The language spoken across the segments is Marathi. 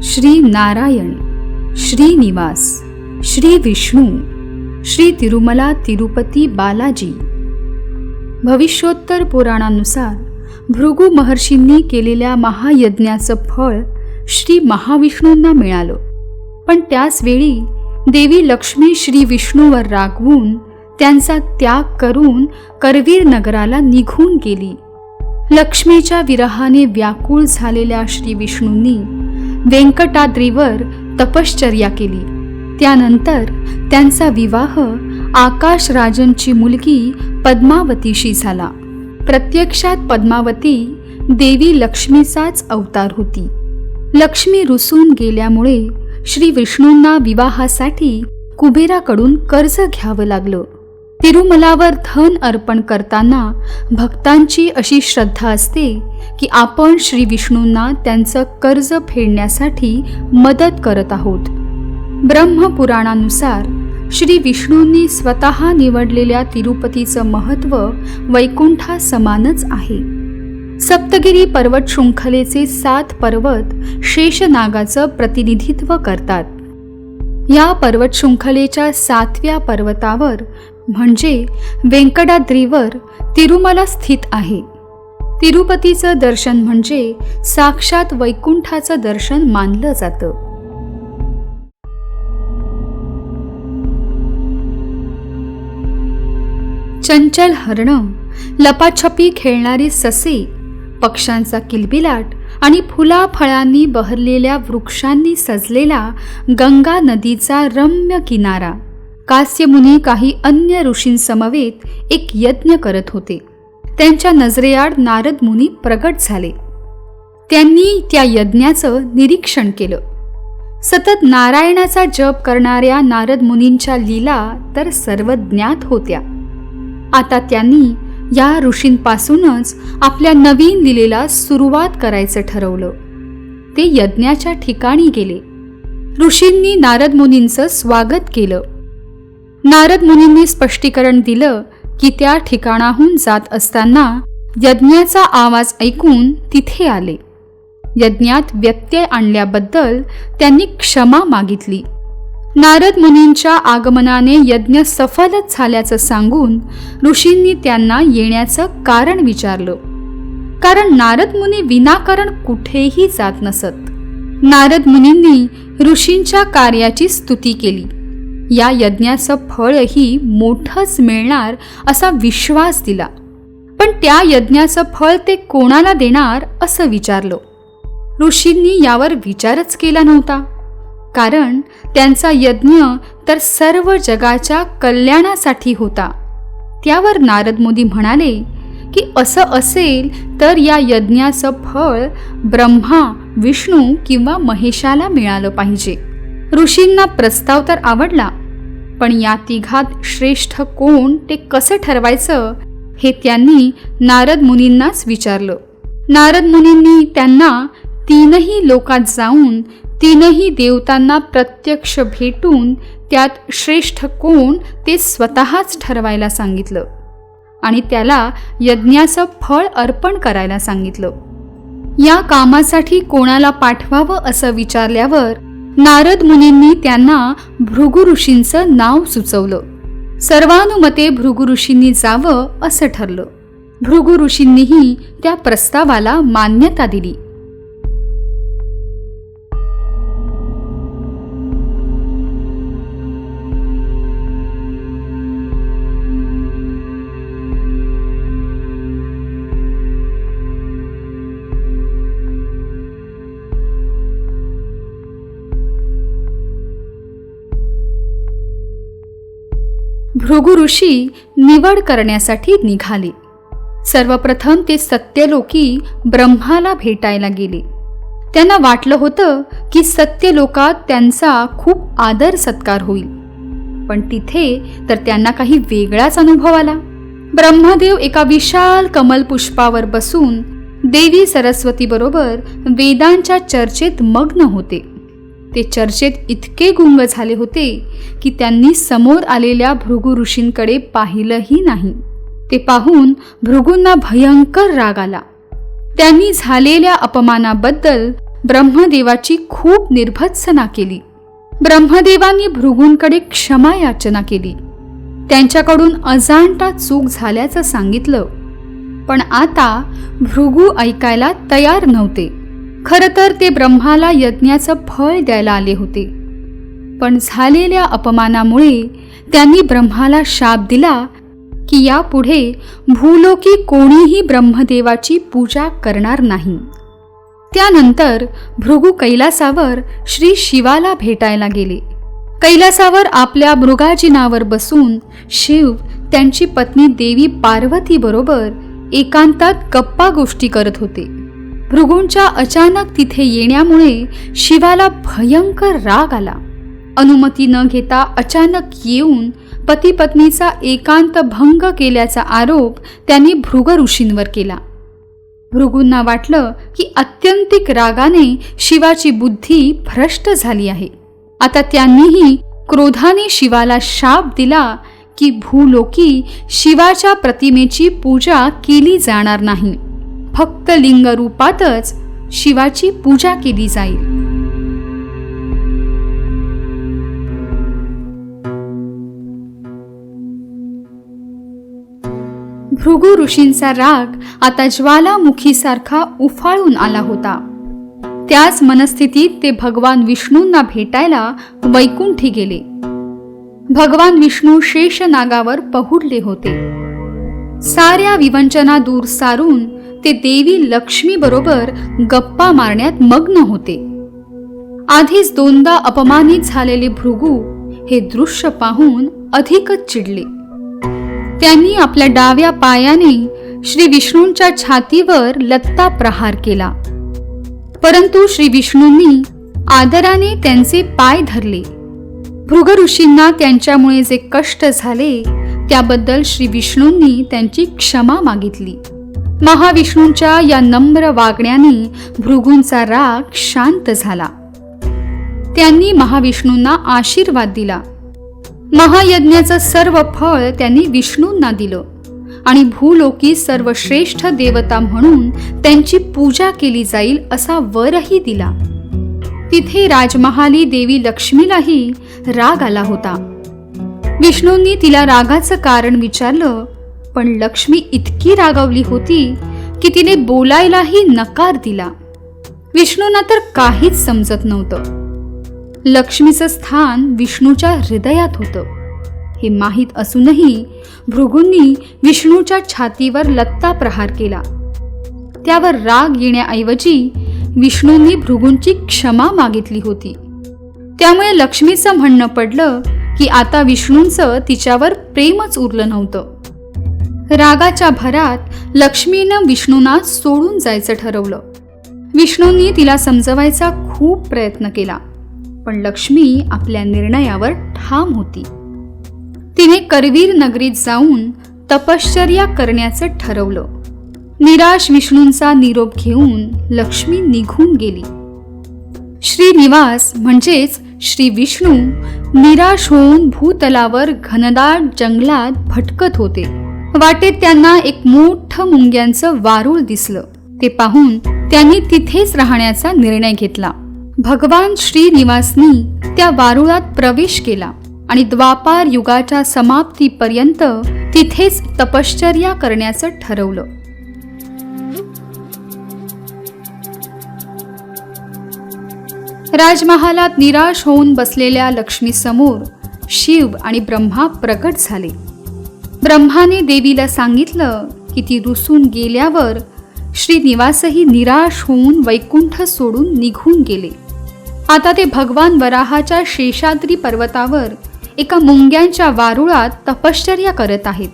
श्री नारायण, श्रीनिवास, श्री विष्णू, श्री तिरुमला तिरुपती बालाजी. भविष्योत्तर पुराणानुसार भृगु महर्षींनी केलेल्या महायज्ञाचं फळ श्री महाविष्णूंना मिळालं. पण त्याच वेळी देवी लक्ष्मी श्री विष्णूवर रागवून त्यांचा त्याग करून करवीर नगराला निघून गेली. लक्ष्मीच्या विरहाने व्याकुळ झालेल्या श्री विष्णूंनी वेंकटाद्रीवर तपश्चर्या केली. त्यानंतर त्यांचा विवाह आकाशराजांची मुलगी पद्मावतीशी झाला. प्रत्यक्षात पद्मावती देवी लक्ष्मीचाच अवतार होती. लक्ष्मी रुसून गेल्यामुळे श्री विष्णूंना विवाहासाठी कुबेराकडून कर्ज घ्यावं लागलं. तिरुमलावर धन अर्पण करताना भक्तांची अशी श्रद्धा असते की आपण श्री विष्णूंना त्यांचं कर्ज फेडण्यासाठी मदत करत आहोत. ब्रह्मपुराणानुसार श्री विष्णूंनी स्वतः निवडलेल्या तिरुपतीचं महत्त्व वैकुंठा समानच आहे. सप्तगिरी पर्वत शृंखलेचे 7 पर्वत शेषनागाचं प्रतिनिधित्व करतात. या पर्वत शृंखलेच्या 7व्या पर्वतावर म्हणजे वेंकटाद्रीवर तिरुमला स्थित आहे. तिरुपतीचं दर्शन म्हणजे साक्षात वैकुंठाचं दर्शन मानलं जातं. चंचल हरणं, लपाछपी खेळणारी ससे, पक्ष्यांचा किलबिलाट आणि फुलाफळांनी बहरलेल्या वृक्षांनी सजलेला गंगा नदीचा रम्य किनारा. कास्यमुनी काही अन्य ऋषींसमवेत एक यज्ञ करत होते. त्यांच्या नजरेआड नारद मुनी प्रगट झाले. त्यांनी त्या यज्ञाचं निरीक्षण केलं. सतत नारायणाचा जप करणाऱ्या नारद मुनींच्या लीला तर सर्व ज्ञात होत्या. आता त्यांनी या ऋषींपासूनच आपल्या नवीन लीलेला सुरुवात करायचं ठरवलं. ते यज्ञाच्या ठिकाणी गेले. ऋषींनी नारद मुनींचं स्वागत केलं. नारद मुनींनी स्पष्टीकरण दिलं की त्या ठिकाणाहून जात असताना यज्ञाचा आवाज ऐकून तिथे आले. यज्ञात व्यत्यय आणल्याबद्दल त्यांनी क्षमा मागितली. नारद मुनींच्या आगमनाने यज्ञ सफलच झाल्याचं सांगून ऋषींनी त्यांना येण्याचं कारण विचारलं. कारण नारद मुनी विनाकारण कुठेही जात नसत. नारद मुनींनी ऋषींच्या कार्याची स्तुती केली. या यज्ञाचं फळही मोठंच मिळणार असा विश्वास दिला. पण त्या यज्ञाचं फळ ते कोणाला देणार असं विचारलं. ऋषींनी यावर विचारच केला नव्हता. कारण त्यांचा यज्ञ तर सर्व जगाच्या कल्याणासाठी होता. त्यावर नारद मुनी म्हणाले की असं असेल तर या यज्ञाचं फळ ब्रह्मा, विष्णू किंवा महेशाला मिळालं पाहिजे. ऋषींना प्रस्ताव तर आवडला, पण या तिघात श्रेष्ठ कोण ते कसं ठरवायचं हे त्यांनी नारद मुनींनाच विचारलं. नारद मुनींनी त्यांना 3ही लोकात जाऊन 3ही देवतांना प्रत्यक्ष भेटून त्यात श्रेष्ठ कोण ते स्वतःच ठरवायला सांगितलं आणि त्याला यज्ञाचं फळ अर्पण करायला सांगितलं. या कामासाठी कोणाला पाठवावं असं विचारल्यावर नारद मुनींनी त्यांना भृगु ऋषींचं नाव सुचवलं. सर्वानुमते भृगु ऋषींनी जावं असं ठरलं. भृगु ऋषींनीही त्या प्रस्तावाला मान्यता दिली. भृगु ऋषी निवड करण्यासाठी निघाले. सर्वप्रथम ते सत्यलोकी ब्रह्माला भेटायला गेले. त्यांना वाटलं होतं की सत्यलोकात त्यांचा खूप आदर सत्कार होईल, पण तिथे तर त्यांना काही वेगळाच अनुभव आला. ब्रह्मदेव एका विशाल कमलपुष्पावर बसून देवी सरस्वती बरोबर वेदांच्या चर्चेत मग्न होते. ते चर्चेत इतके गुंग झाले होते की त्यांनी समोर आलेल्या भृगु ऋषींकडे पाहिलंही नाही. ते पाहून भृगूंना भयंकर राग आला. त्यांनी झालेल्या अपमानाबद्दल ब्रह्मदेवाची खूप निर्भत्सना केली. ब्रह्मदेवांनी भृगूंकडे क्षमा याचना केली. त्यांच्याकडून अजाणता चूक झाल्याचं सांगितलं. पण आता भृगू ऐकायला तयार नव्हते. खरं तर ते ब्रह्माला यज्ञाचं फळ द्यायला आले होते. पण झालेल्या अपमानामुळे त्यांनी ब्रह्माला शाप दिला की यापुढे भूलोकी कोणीही ब्रह्मदेवाची पूजा करणार नाही. त्यानंतर भृगू कैलासावर श्री शिवाला भेटायला गेले. कैलासावर आपल्या मृगाजिनावर बसून शिव त्यांची पत्नी देवी पार्वती बरोबर एकांतात गप्पा गोष्टी करत होते. भृगूंच्या अचानक तिथे येण्यामुळे शिवाला भयंकर राग आला. अनुमती न घेता अचानक येऊन पती पत्नीचा एकांत भंग केल्याचा आरोप त्यांनी भृग ऋषींवर केला. भृगूंना वाटलं की अत्यंतिक रागाने शिवाची बुद्धी भ्रष्ट झाली आहे. आता त्यांनीही क्रोधाने शिवाला शाप दिला की भूलोकी शिवाच्या प्रतिमेची पूजा केली जाणार नाही. फक्त लिंग रूपातच शिवाची पूजा केली जाईल. भृगू ऋषींचा राग आता ज्वालामुखीसारखा उफाळून आला होता. त्याच मनस्थितीत ते भगवान विष्णूंना भेटायला वैकुंठी गेले. भगवान विष्णू शेषनागावर पहुडले होते. साऱ्या विवंचना दूर सारून ते देवी लक्ष्मी बरोबर गप्पा मारण्यात मग्न होते. आधीच दोनदा अपमानित झालेले भृगू हे दृश्य पाहून अधिकच चिडले. त्यांनी आपल्या डाव्या पायाने श्री विष्णूंच्या छातीवर लत्ता प्रहार केला. परंतु श्री विष्णूंनी आदराने त्यांचे पाय धरले. भृग ऋषींना त्यांच्यामुळे जे कष्ट झाले त्याबद्दल श्री विष्णूंनी त्यांची क्षमा मागितली. महाविष्णूंच्या या नम्र वागण्याने भृगूंचा राग शांत झाला. त्यांनी महाविष्णूंना आशीर्वाद दिला. महायज्ञाचं सर्व फळ त्यांनी विष्णूंना दिलं आणि भूलोकी सर्वश्रेष्ठ देवता म्हणून त्यांची पूजा केली जाईल असा वरही दिला. तिथे राजमहाली देवी लक्ष्मीलाही राग आला होता. विष्णूंनी तिला रागाचं कारण विचारलं, पण लक्ष्मी इतकी रागावली होती की तिने बोलायलाही नकार दिला. विष्णूंना तर काहीच समजत नव्हतं. लक्ष्मीचं स्थान विष्णूच्या हृदयात होतं हे माहीत असूनही भृगूंनी विष्णूच्या छातीवर लत्ता प्रहार केला. त्यावर राग येण्याऐवजी विष्णूंनी भृगूंची क्षमा मागितली होती. त्यामुळे लक्ष्मीचं म्हणणं पडलं की आता विष्णूंचं तिच्यावर प्रेमच उरलं नव्हतं. रागाच्या भरात लक्ष्मीनं विष्णूंना सोडून जायचं ठरवलं. विष्णूंनी तिला समजवायचा खूप प्रयत्न केला, पण लक्ष्मी आपल्या निर्णयावर ठाम होती. तिने करवीर नगरीत जाऊन तपश्चर्या करण्याचं ठरवलं. निराश विष्णूंचा निरोप घेऊन लक्ष्मी निघून गेली. श्रीनिवास म्हणजेच श्री विष्णू निराश होऊन भूतलावर घनदाट जंगलात भटकत होते. वाटेत त्यांना एक मोठं मुंग्यांचं वारूळ दिसलं. ते पाहून त्यांनी तिथेच राहण्याचा निर्णय घेतला. भगवान श्रीनिवासनी त्या वारुळात प्रवेश केला आणि द्वापार युगाच्या समाप्तीपर्यंत तिथेच तपश्चर्या करण्याचं ठरवलं. राजमहालात निराश होऊन बसलेल्या लक्ष्मीसमोर शिव आणि ब्रह्मा प्रकट झाले. ब्रह्माने देवीला सांगितलं की ती रुसून गेल्यावर श्रीनिवासही निराश होऊन वैकुंठ सोडून निघून गेले. आता ते भगवान वराहाच्या शेषाद्री पर्वतावर एका मुंग्यांच्या वारुळात तपश्चर्या करत आहेत.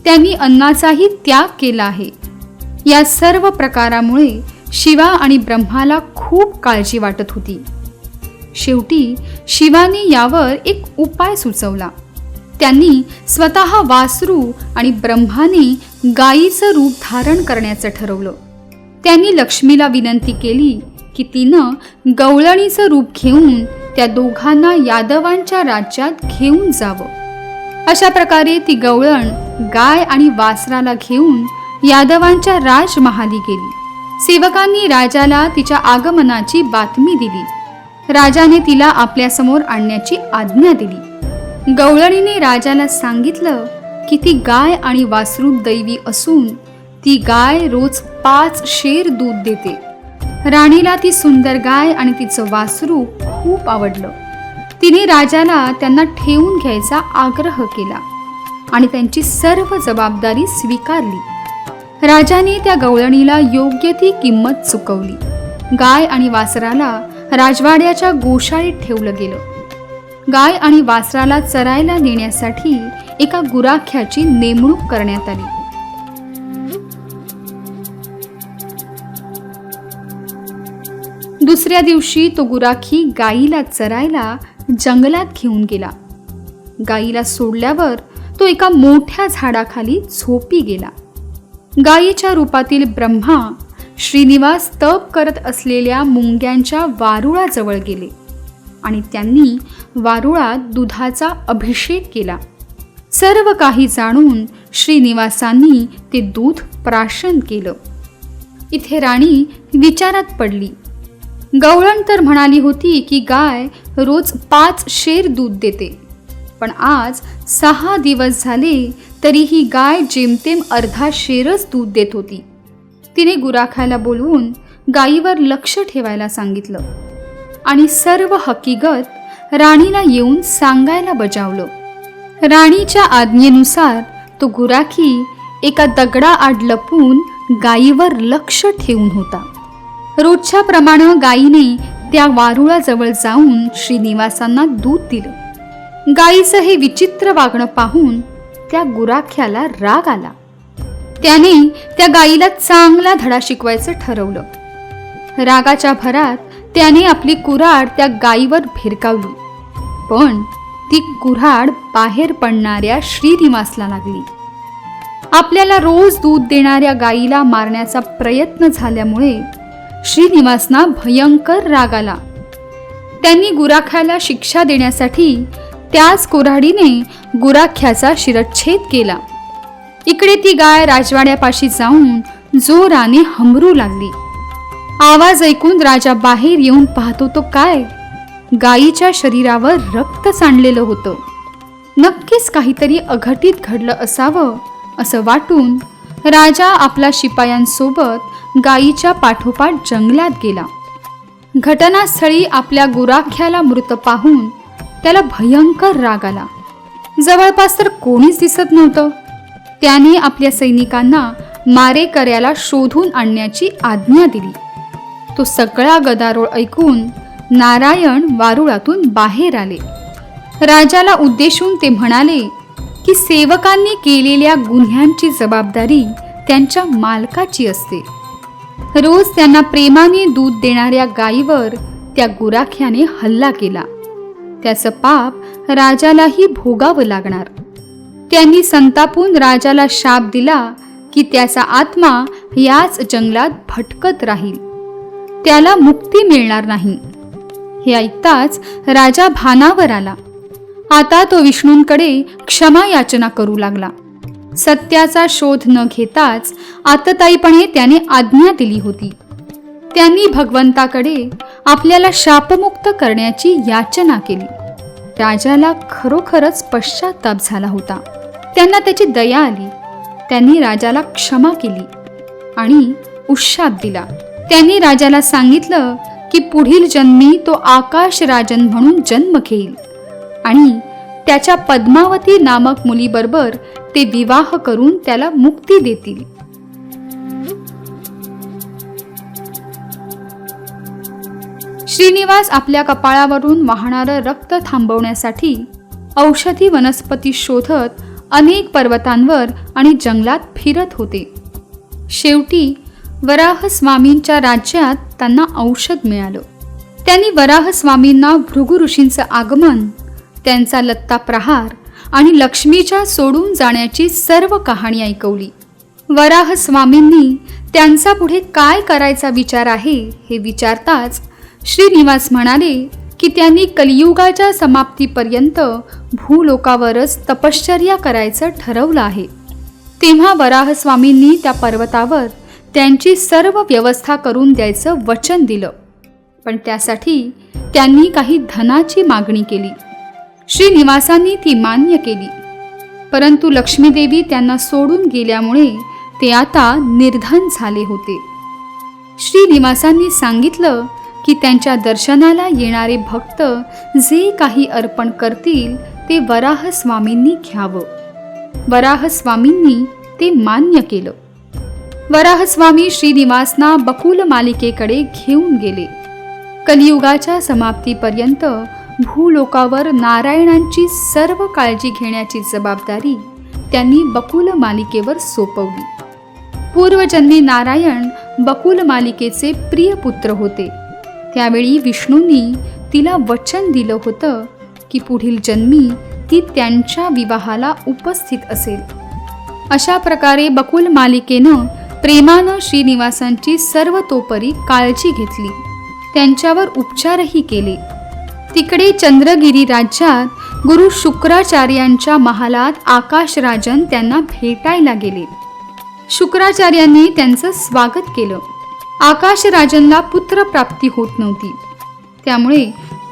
त्यांनी अन्नाचाही त्याग केला आहे. या सर्व प्रकारामुळे शिवा आणि ब्रह्माला खूप काळजी वाटत होती. शेवटी शिवाने यावर एक उपाय सुचवला. त्यांनी स्वतः वासरू आणि ब्रह्माने गायीचं रूप धारण करण्याचं ठरवलं. त्यांनी लक्ष्मीला विनंती केली की तिनं गवळणीचं रूप घेऊन त्या दोघांना यादवांच्या राज्यात घेऊन जावं. अशा प्रकारे ती गवळण गाय आणि वासराला घेऊन यादवांच्या राजमहाली गेली. सेवकांनी राजाला तिच्या आगमनाची बातमी दिली. राजाने तिला आपल्यासमोर आणण्याची आज्ञा दिली. गवळणीने राजाला सांगितलं की ती गाय आणि वासरू दैवी असून ती गाय रोज 5 शेर दूध देते. राणीला ती सुंदर गाय आणि तिचं वासरू खूप आवडलं. तिने राजाला त्यांना ठेवून घ्यायचा आग्रह केला आणि त्यांची सर्व जबाबदारी स्वीकारली. राजाने त्या गवळणीला योग्य ती किंमत चुकवली. गाय आणि वासराला राजवाड्याच्या गोशाळेत ठेवलं गेलं. गाय आणि वासराला चरायला नेण्यासाठी एका गुराख्याची नेमणूक करण्यात आली. दुसऱ्या दिवशी तो गुराखी गायीला चरायला जंगलात घेऊन गेला. गायीला सोडल्यावर तो एका मोठ्या झाडाखाली झोपी गेला. गायीच्या रूपातील ब्रह्मा श्रीनिवास तप करत असलेल्या मुंग्यांच्या वारुळाजवळ गेले आणि त्यांनी वारुळात दुधाचा अभिषेक केला. सर्व काही जाणून श्रीनिवासांनी ते दूध प्राशन केलं. इथे राणी विचारात पडली. गवळण तर म्हणाली होती की गाय रोज 5 शेर दूध देते, पण आज 6 दिवस झाले तरीही गाय जेमतेम अर्धा शेरच दूध देत होती. तिने गुराख्याला बोलवून गायीवर लक्ष ठेवायला सांगितलं आणि सर्व हकीकत राणीला येऊन सांगायला बजावलं. राणीच्या आज्ञेनुसार तो गुराखी एका दगडाआड लपून गायीवर लक्ष ठेवून होता. रोजच्या प्रमाणे गायीने त्या वारुळाजवळ जाऊन श्रीनिवासांना दूध दिलं. गायीचं हे विचित्र वागणं पाहून त्या गुराख्याला राग आला. त्याने त्या गायीला चांगला धडा शिकवायचं ठरवलं. रागाच्या भरात त्याने आपली कुऱ्हाड त्या गायीवर भिरकावली, पण ती कुऱ्हाड बाहेर पडणाऱ्या श्रीनिवासला लागली. आपल्याला रोज दूध देणाऱ्या गायीला मारण्याचा प्रयत्न झाल्यामुळे श्रीनिवासना भयंकर राग आला. त्यांनी गुराख्याला शिक्षा देण्यासाठी त्याच कुऱ्हाडीने गुराख्याचा शिरच्छेद केला. इकडे ती गाय राजवाड्यापाशी जाऊन जोराने हमरू लागली. आवाज ऐकून राजा बाहेर येऊन पाहतो तो काय, गायीच्या शरीरावर रक्त सांडलेलं होतं. नक्कीच काहीतरी अघटित घडलं असावं असं वाटून राजा आपल्या शिपायांसोबत गायीच्या पाठोपाठ जंगलात गेला. घटनास्थळी आपल्या गुराख्याला मृत पाहून त्याला भयंकर राग आला. जवळपास तर कोणीच दिसत नव्हतं. त्याने आपल्या सैनिकांना मारेकऱ्याला शोधून आणण्याची आज्ञा दिली. तो सगळा गदारोळ ऐकून नारायण वारुळातून बाहेर आले. राजाला उद्देशून ते म्हणाले की सेवकांनी केलेल्या गुन्ह्यांची जबाबदारी त्यांच्या मालकाची असते. रोज त्यांना प्रेमाने दूध देणाऱ्या गायीवर त्या गुराख्याने हल्ला केला. त्याचं पाप राजालाही भोगावं लागणार. त्यांनी संतापून राजाला शाप दिला की त्याचा आत्मा याच जंगलात भटकत राहील, त्याला मुक्ती मिळणार नाही. हे ऐकताच राजा भानावर आला. आता तो विष्णूंकडे क्षमा याचना करू लागला. सत्याचा शोध न घेताच आतताईपणे त्याने आज्ञा दिली होती. त्यांनी भगवंताकडे आपल्याला शापमुक्त करण्याची याचना केली. राजाला खरोखरच पश्चाताप झाला होता. त्यांना त्याची दया आली. त्यांनी राजाला क्षमा केली आणि उशाप दिला. त्यांनी राजाला सांगितलं की पुढील जन्मी तो आकाश राजन म्हणून जन्म घेईल आणि त्याच्या पद्मावती नामक मुलीबरोबर ते विवाह करून त्याला मुक्ती देतील. श्रीनिवास आपल्या कपाळावरून वाहणारं रक्त थांबवण्यासाठी औषधी वनस्पती शोधत अनेक पर्वतांवर आणि जंगलात फिरत होते. शेवटी वराह स्वामींच्या राज्यात त्यांना औषध मिळालं. त्यांनी वराह स्वामींना भृगु ऋषींचं आगमन, त्यांचा लत्ता प्रहार आणि लक्ष्मीच्या सोडून जाण्याची सर्व कहाणी ऐकवली. वराह स्वामींनी त्यांचा पुढे काय करायचा विचार आहे हे विचारताच श्रीनिवास म्हणाले की त्यांनी कलियुगाच्या समाप्तीपर्यंत भूलोकावरच तपश्चर्या करायचं ठरवलं आहे. तेव्हा वराह स्वामींनी त्या पर्वतावर त्यांची सर्व व्यवस्था करून द्यायचं वचन दिलं. पण त्यासाठी त्यांनी काही धनाची मागणी केली. श्रीनिवासांनी ती मान्य केली. परंतु लक्ष्मीदेवी त्यांना सोडून गेल्यामुळे ते आता निर्धन झाले होते. श्रीनिवासांनी सांगितलं की त्यांच्या दर्शनाला येणारे भक्त जे काही अर्पण करतील ते वराहस्वामींनी घ्यावं. वराहस्वामींनी ते मान्य केलं. वराहस्वामी श्रीनिवासना बकुल मालिकेकडे घेऊन गेले. कलियुगाच्या समाप्तीपर्यंत भूलोकावर नारायणांची सर्व काळजी घेण्याची जबाबदारी त्यांनी बकुल मालिकेवर सोपवली. पूर्वजन्मी नारायण बकुल मालिकेचे प्रिय पुत्र होते. त्यावेळी विष्णूंनी तिला वचन दिलं होतं की पुढील जन्मी ती त्यांच्या विवाहाला उपस्थित असेल. अशा प्रकारे बकुल मालिकेनं प्रेमानं श्रीनिवासांची सर्वतोपरी काळजी घेतली. त्यांच्यावर उपचारही केले. तिकडे चंद्रगिरी राज्यात गुरु शुक्राचार्यांच्या महालात आकाशराजन त्यांना भेटायला गेले. शुक्राचार्यांनी त्यांचं स्वागत केलं. आकाशराजनला पुत्रप्राप्ती होत नव्हती. त्यामुळे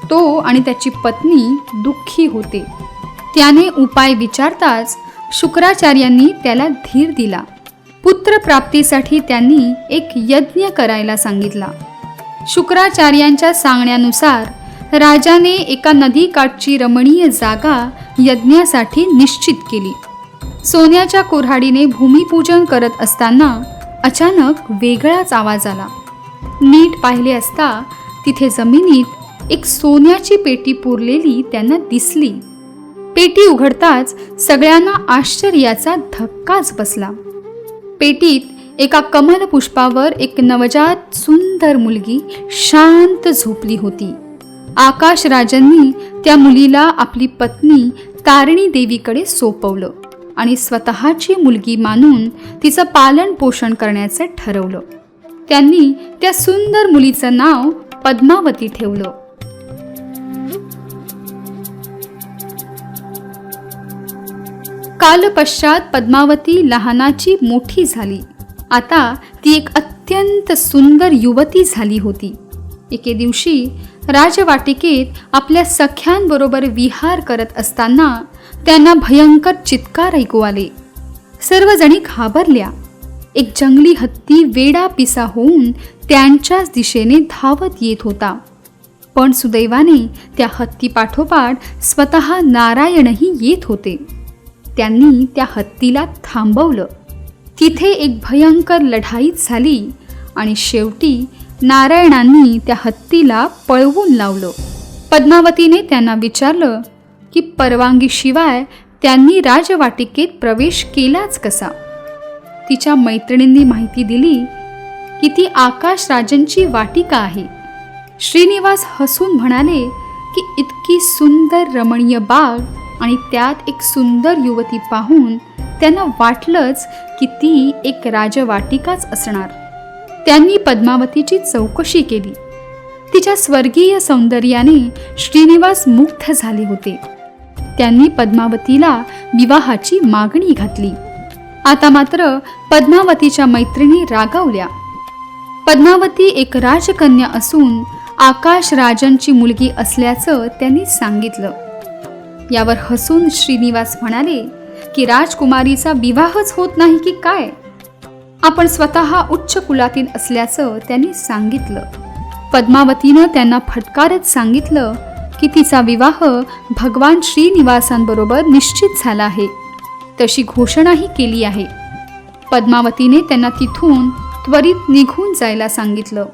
तो आणि त्याची पत्नी दुःखी होते. त्याने उपाय विचारताच शुक्राचार्यांनी त्याला धीर दिला. पुत्रप्राप्तीसाठी त्यांनी एक यज्ञ करायला सांगितला. शुक्राचार्यांच्या सांगण्यानुसार राजाने एका नदीकाठची रमणीय जागा यज्ञासाठी निश्चित केली. सोन्याच्या कुऱ्हाडीने भूमिपूजन करत असताना अचानक वेगळाच आवाज आला. नीट पाहिले असता तिथे जमिनीत एक सोन्याची पेटी पुरलेली त्यांना दिसली. पेटी उघडताच सगळ्यांना आश्चर्याचा धक्काच बसला. पेटीत एका कमल पुष्पावर एक नवजात सुंदर मुलगी शांत झोपली होती. आकाशराजांनी त्या मुलीला आपली पत्नी तारिणी देवीकडे सोपवलं आणि स्वतःची मुलगी मानून तिचं पालन पोषण करण्याचं ठरवलं. त्यांनी त्या सुंदर मुलीचं नाव पद्मावती ठेवलं. कालपश्चात पद्मावती लहानाची मोठी झाली. आता ती एक अत्यंत सुंदर युवती झाली होती. एके दिवशी राजवाटिकेत आपल्या सख्यांबरोबर विहार करत असताना त्यांना भयंकर चित्कार ऐकू आले. सर्वजणी घाबरल्या. एक जंगली हत्ती वेडा पिसा होऊन त्यांच्याच दिशेने धावत येत होता. पण सुदैवाने त्या हत्तीपाठोपाठ स्वतः नारायणही येत होते. त्यांनी त्या हत्तीला थांबवलं. तिथे एक भयंकर लढाई झाली आणि शेवटी नारायणांनी त्या हत्तीला पळवून लावलं. पद्मावतीने त्यांना विचारलं की परवानगीशिवाय त्यांनी राजवाटिकेत प्रवेश केलाच कसा. तिच्या मैत्रिणींनी माहिती दिली की ती आकाशराजांची वाटिका आहे. श्रीनिवास हसून म्हणाले की इतकी सुंदर रमणीय बाग आणि त्यात एक सुंदर युवती पाहून त्यांना वाटलंच की ती एक राजवाटिकाच असणार. त्यांनी पद्मावतीची चौकशी केली. तिच्या स्वर्गीय सौंदर्याने श्रीनिवास मुग्ध झाले होते. त्यांनी पद्मावतीला विवाहाची मागणी घातली. आता मात्र पद्मावतीच्या मैत्रिणी रागावल्या. पद्मावती एक राजकन्या असून आकाशराजांची मुलगी असल्याचं त्यांनी सांगितलं. यावर हसून श्रीनिवास म्हणाले की राजकुमारीचा विवाहच होत नाही की काय. आपण स्वतः उच्च कुलातील असल्याचं त्यांनी सांगितलं. पद्मावतीनं त्यांना फटकारत सांगितलं की तिचा विवाह भगवान श्रीनिवासांबरोबर निश्चित झाला आहे. तशी घोषणाही केली आहे. पद्मावतीने त्यांना तिथून त्वरित निघून जायला सांगितलं.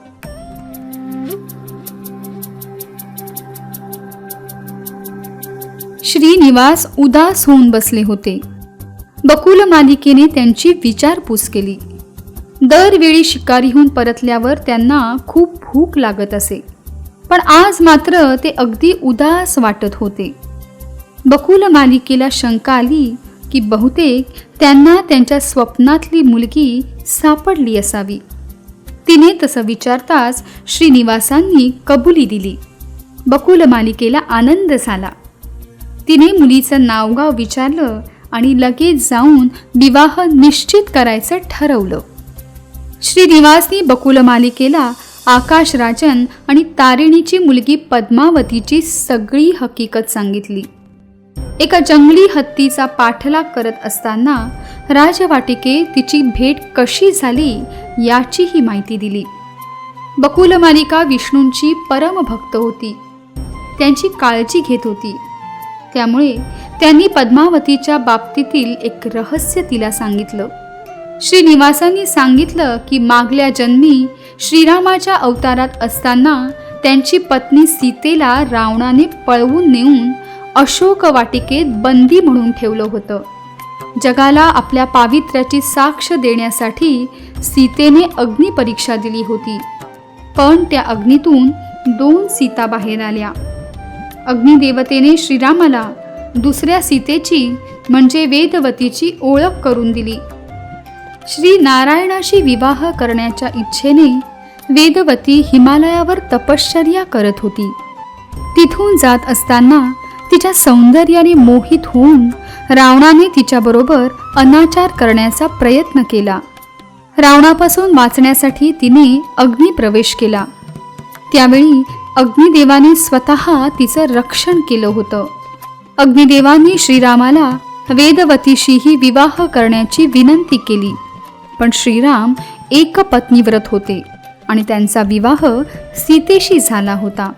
श्रीनिवास उदास होऊन बसले होते. बकुल मालिकेने त्यांची विचारपूस केली. दरवेळी शिकारीहून परतल्यावर त्यांना खूप भूक लागत असे, पण आज मात्र ते अगदी उदास वाटत होते. बकुल मालिकेला शंका आली की बहुतेक त्यांना त्यांच्या स्वप्नातली मुलगी सापडली असावी. तिने तसं विचारताच श्रीनिवासांनी कबुली दिली. बकुल मालिकेला आनंद झाला. तिने मुलीचं नावगाव विचारलं आणि लगेच जाऊन विवाह निश्चित करायचं ठरवलं. श्रीनिवासनी बकुलमालिकेला आकाश राजन आणि तारिणीची मुलगी पद्मावतीची सगळी हकीकत सांगितली. एका जंगली हत्तीचा पाठलाग करत असताना राजवाटिकेत तिची भेट कशी झाली याचीही माहिती दिली. बकुलमालिका विष्णूंची परमभक्त होती, त्यांची काळजी घेत होती. त्यामुळे त्यांनी पद्मावतीच्या बाबतीतील एक रहस्य तिला सांगितलं. श्रीनिवासांनी सांगितलं की मागल्या जन्मी श्रीरामाच्या अवतारात असताना त्यांची पत्नी सीतेला रावणाने पळवून नेऊन अशोक वाटिकेत बंदी म्हणून ठेवलं होतं. जगाला आपल्या पावित्र्याची साक्ष देण्यासाठी सीतेने अग्निपरीक्षा दिली होती, पण त्या अग्नीतून 2 सीता बाहेर आल्या. अग्निदेवतेने श्रीरामाला दुसऱ्या सीतेची म्हणजे वेदवतीची ओळख करून दिली. श्री नारायणाशी विवाह करण्याच्या इच्छेने वेदवती हिमालयावर तपश्चर्या करत होती. तिथून जात असताना तिच्या सौंदर्याने मोहित होऊन रावणाने तिच्याबरोबर अनाचार करण्याचा प्रयत्न केला. रावणापासून वाचण्यासाठी तिने अग्निप्रवेश केला. त्यावेळी अग्निदेवाने स्वतः तिचं रक्षण केलं होतं. अग्निदेवांनी श्रीरामाला वेदवतीशीही विवाह करण्याची विनंती केली, पण श्रीराम एकपत्नीव्रत होते आणि त्यांचा विवाह सीतेशी झाला होता.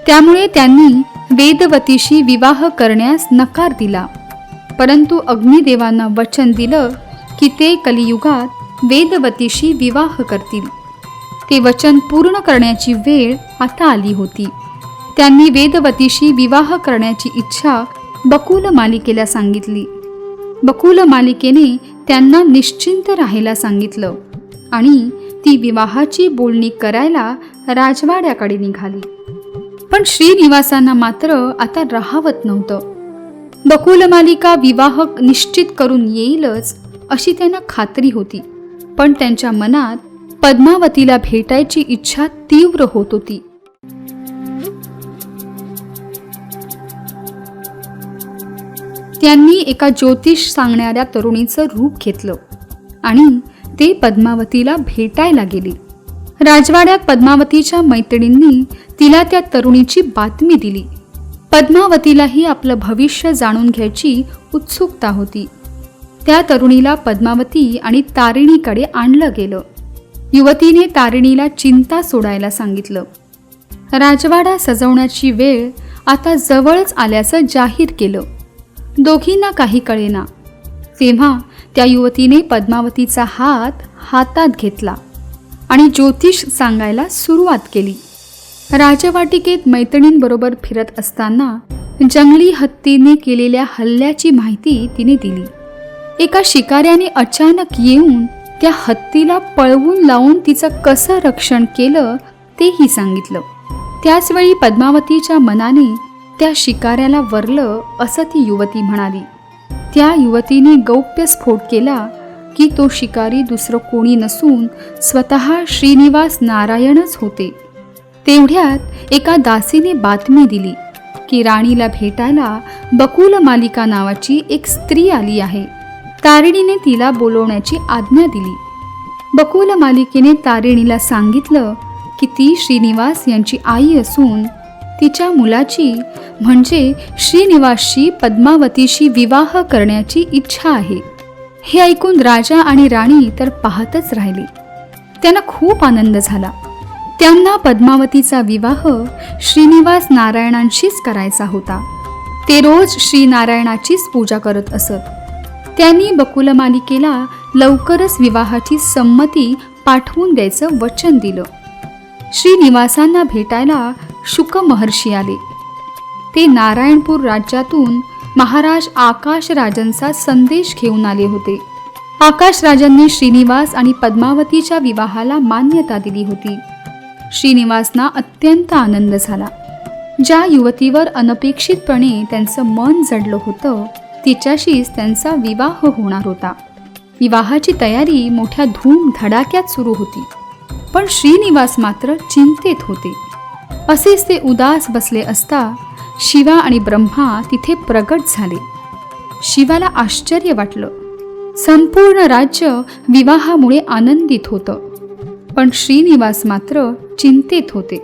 त्यामुळे त्यांनी वेदवतीशी विवाह करण्यास नकार दिला. परंतु अग्निदेवांना वचन दिलं की ते कलियुगात वेदवतीशी विवाह करतील. ते वचन पूर्ण करण्याची वेळ आता आली होती. त्यांनी वेदवतीशी विवाह करण्याची इच्छा बकुलमालिकेला सांगितली. बकुलमालिकेने त्यांना निश्चिंत राहायला सांगितलं आणि ती विवाहाची बोलणी करायला राजवाड्याकडे निघाली. पण श्रीनिवासांना मात्र आता राहावत नव्हतं. बकुलमालिका विवाह निश्चित करून येईलच अशी त्यांना खात्री होती, पण त्यांच्या मनात पद्मावतीला भेटायची इच्छा तीव्र होत होती. त्यांनी एका ज्योतिष सांगणाऱ्या तरुणीचं रूप घेतलं आणि ते पद्मावतीला भेटायला गेले. राजवाड्यात पद्मावतीच्या मैत्रिणींनी तिला त्या तरुणीची बातमी दिली. पद्मावतीलाही आपलं भविष्य जाणून घ्यायची उत्सुकता होती. त्या तरुणीला पद्मावती आणि तारिणीकडे आणलं गेलं. युवतीने तारिणीला चिंता सोडायला सांगितलं. राजवाडा सजवण्याची वेळ आता जवळच आल्याचं जाहीर केलं. दोघींना काही कळेना. तेव्हा त्या युवतीने पद्मावतीचा हात हातात घेतला आणि ज्योतिष सांगायला सुरुवात केली. राजवाटिकेत मैत्रिणींबरोबर फिरत असताना जंगली हत्तीने केलेल्या हल्ल्याची माहिती तिने दिली. एका शिकाऱ्याने अचानक येऊन त्या हत्तीला पळवून लावून तिचं कसं रक्षण केलं तेही सांगितलं. त्याचवेळी पद्मावतीच्या मनाने त्या शिकाऱ्याला वरलं असं ती युवती म्हणाली. त्या युवतीने गौप्यस्फोट केला की तो शिकारी दुसरं कोणी नसून स्वतः श्रीनिवास नारायणच होते. तेवढ्यात एका दासीने बातमी दिली की राणीला भेटायला बकुलमालिका नावाची एक स्त्री आली आहे. तारिणीने तिला बोलवण्याची आज्ञा दिली. बकुलमालिकेने तारिणीला सांगितलं की ती श्रीनिवास यांची आई असून तिच्या मुलाची म्हणजे श्रीनिवासशी पद्मावतीशी विवाह करण्याची इच्छा आहे. हे ऐकून राजा आणि राणी तर पाहतच राहिले. त्यांना खूप आनंद झाला. त्यांना पद्मावतीचा विवाह श्रीनिवास नारायणांशीच करायचा होता. ते रोज श्रीनारायणाचीच पूजा करत असत. त्यांनी बकुलमालिकेला लवकरच विवाहाची संमती पाठवून द्यायचं वचन दिलं. श्रीनिवासांना भेटायला शुक महर्षी आले. ते नारायणपूर राज्यातून महाराज आकाश राजांचा संदेश घेऊन आले होते. आकाश राजांनी श्रीनिवास आणि पद्मावतीच्या विवाहाला मान्यता दिली होती. श्रीनिवासना अत्यंत आनंद झाला. ज्या युवतीवर अनपेक्षितपणे त्यांचं मन जडलं होतं तिच्याशीच त्यांचा विवाह होणार होता. विवाहाची तयारी मोठ्या धूम धडाक्यात सुरू होती, पण श्रीनिवास मात्र चिंतेत होते. असेच ते उदास बसले असता शिवा आणि ब्रह्मा तिथे प्रगट झाले. शिवाला आश्चर्य वाटलं. संपूर्ण राज्य विवाहामुळे आनंदित होतं. पण श्रीनिवास मात्र चिंतेत होते.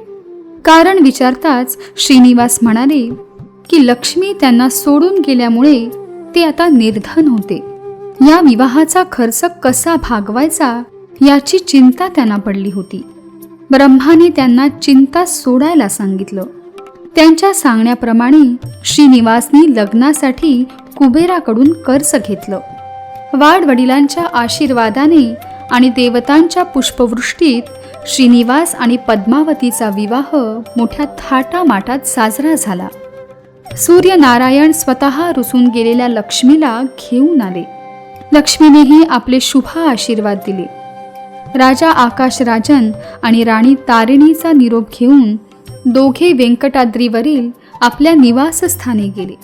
कारण विचारताच श्रीनिवास म्हणाले की लक्ष्मी त्यांना सोडून गेल्यामुळे ते आता निर्धन होते. या विवाहाचा खर्च कसा भागवायचा याची चिंता त्यांना पडली होती. ब्रह्माने त्यांना चिंता सोडायला सांगितलं. त्यांच्या सांगण्याप्रमाणे श्रीनिवासनी लग्नासाठी कुबेराकडून कर्ज घेतलं. वाडवडिलांच्या आशीर्वादाने आणि देवतांच्या पुष्पवृष्टीत श्रीनिवास आणि पद्मावतीचा विवाह मोठ्या थाटामाटात साजरा झाला. सूर्यनारायण स्वतः रुसून गेलेल्या लक्ष्मीला घेऊन आले. लक्ष्मीनेही आपले शुभ आशीर्वाद दिले. राजा आकाशराजन आणि राणी तारिणीचा निरोप घेऊन दोघे व्यंकटाद्रीवरील आपल्या निवासस्थानी गेले.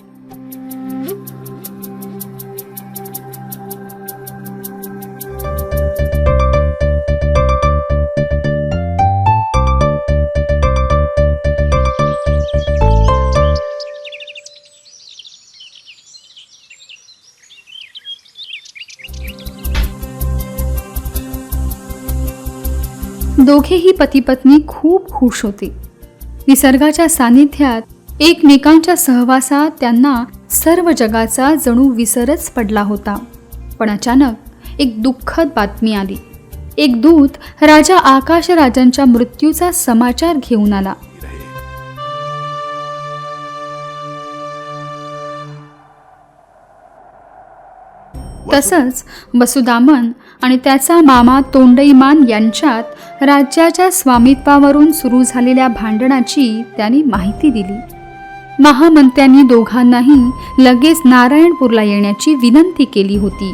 दोघेही पतिपत्नी खूप खुश होते. निसर्गाच्या सानिध्यात एकमेकांच्या सहवासात त्यांना सर्व जगाचा जणू विसरच पडला होता. पण अचानक एक दुःखद बातमी आली. एक दूत राजा आकाशराजांच्या मृत्यूचा समाचार घेऊन आला. तसंच वसुदामन आणि त्याचा मामा तोंडईमान यांच्यात राज्याच्या स्वामित्वावरून सुरू झालेल्या भांडणाची त्यांनी माहिती दिली. महामंत्र्यांनी दोघांनाही लगेच नारायणपूरला येण्याची विनंती केली होती.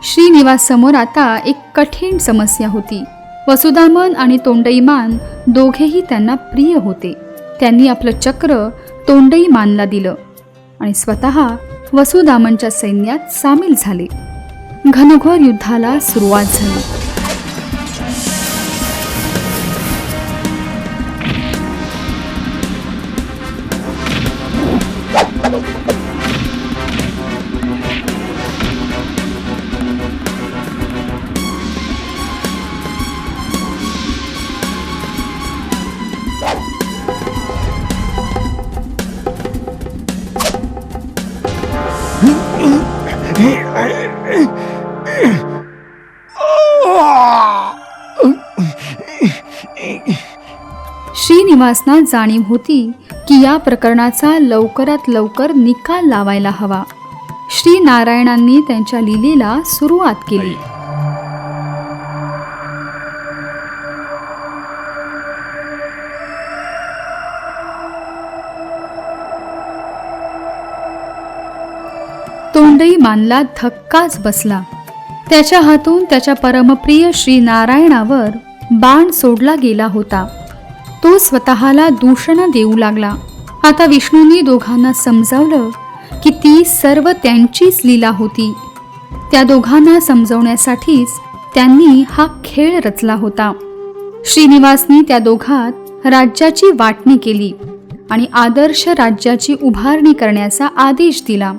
श्रीनिवास समोर आता एक कठीण समस्या होती. वसुदामन आणि तोंडईमान दोघेही त्यांना प्रिय होते. त्यांनी आपलं चक्र तोंडईमानला दिलं आणि स्वतः वसुदामनच्या सैन्यात सामील झाले. घनघोर युद्धाला सुरुवात झाली. श्रीनिवासना जाणीव होती की या प्रकरणाचा लवकरात लवकर निकाल लावायला हवा. श्री नारायणांनी त्यांच्या लीलेला सुरुवात केली. तोंडईमानला धक्काच बसला. त्याच्या हातून त्याच्या परमप्रिय श्री नारायणावर बाण सोडला गेला होता. तो स्वतःला दूषण देऊ लागला. आता विष्णूंनी दोघांना समजावलं की ती सर्व त्यांचीच लीला होती. त्या दोघांना समजवण्यासाठीच त्यांनी हा खेळ रचला होता. श्रीनिवासनी त्या दोघात राज्याची वाटणी केली आणि आदर्श राज्याची उभारणी करण्याचा आदेश दिला.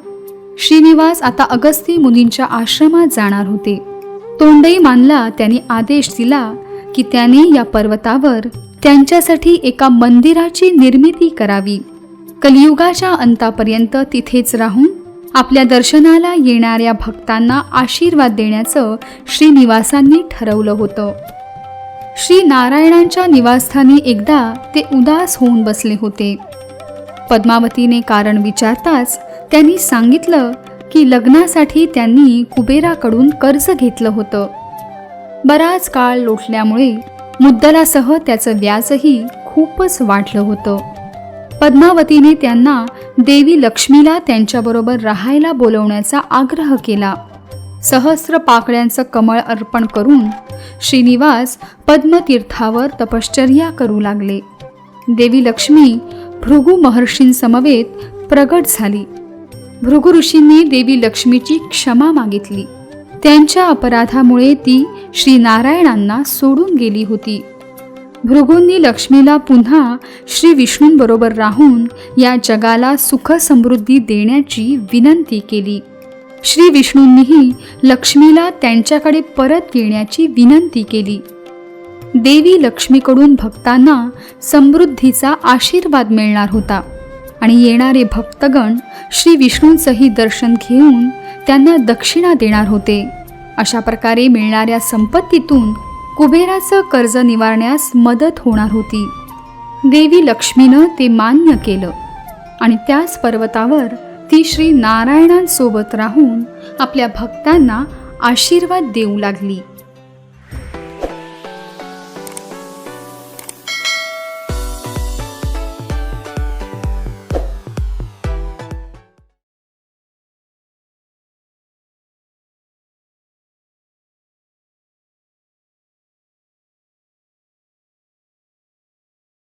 श्रीनिवास आता अगस्ती मुनींच्या आश्रमात जाणार होते. तोंडईमानला त्यांनी आदेश दिला की त्याने या पर्वतावर त्यांच्यासाठी एका मंदिराची निर्मिती करावी. कलियुगाच्या अंतापर्यंत तिथेच राहून आपल्या दर्शनाला येणाऱ्या भक्तांना आशीर्वाद देण्याचं श्रीनिवासांनी ठरवलं होतं. श्री नारायणांच्या निवासस्थानी एकदा ते उदास होऊन बसले होते. पद्मावतीने कारण विचारताच त्यांनी सांगितलं की लग्नासाठी त्यांनी कुबेराकडून कर्ज घेतलं होतं. बराच काळ लोटल्यामुळे मुद्दलासह त्याचं व्याजही खूपच वाढलं होतं. पद्मावतीने त्यांना देवी लक्ष्मीला त्यांच्याबरोबर राहायला बोलवण्याचा आग्रह केला. सहस्र पाकळ्यांचं कमळ अर्पण करून श्रीनिवास पद्मतीर्थावर तपश्चर्या करू लागले. देवी लक्ष्मी भृगु महर्षींसमवेत प्रगट झाली. भृगु ऋषींनी देवी लक्ष्मीची क्षमा मागितली. त्यांच्या अपराधामुळे ती श्री नारायणांना सोडून गेली होती. भृगूंनी लक्ष्मीला पुन्हा श्री विष्णूंबरोबर राहून या जगाला सुख समृद्धी देण्याची विनंती केली. श्री विष्णूंनीही लक्ष्मीला त्यांच्याकडे परत येण्याची विनंती केली. देवी लक्ष्मीकडून भक्तांना समृद्धीचा आशीर्वाद मिळणार होता आणि येणारे भक्तगण श्री विष्णूंचंही दर्शन घेऊन त्यांना दक्षिणा देणार होते. अशा प्रकारे मिळणाऱ्या संपत्तीतून कुबेराचं कर्ज निवारण्यास मदत होणार होती. देवी लक्ष्मीनं ते मान्य केलं आणि त्याच पर्वतावर ती श्री नारायणांसोबत राहून आपल्या भक्तांना आशीर्वाद देऊ लागली.